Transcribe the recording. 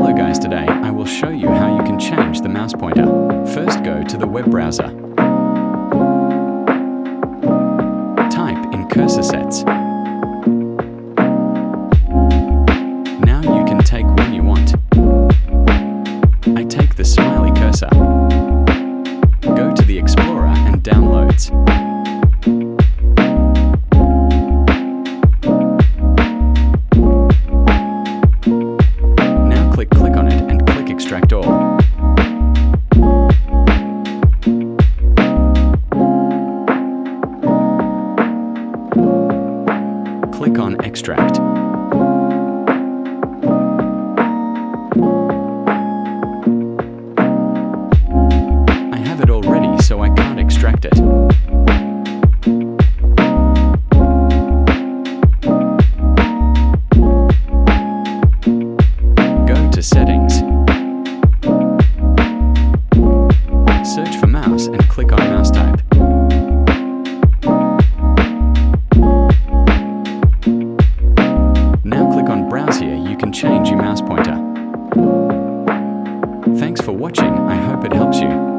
Hello guys, today I will show you how you can change the mouse pointer. First, go to the web browser. Type in cursor sets. Now you can take one you want. I take the smiley cursor. Go to the Explorer and Downloads. Click on it and click Extract All. Click on Extract. I have it already, so I can't extract it. Settings. Search for mouse and click on mouse type. Now click on Browse here. You can change your mouse pointer. Thanks for watching. I hope it helps you.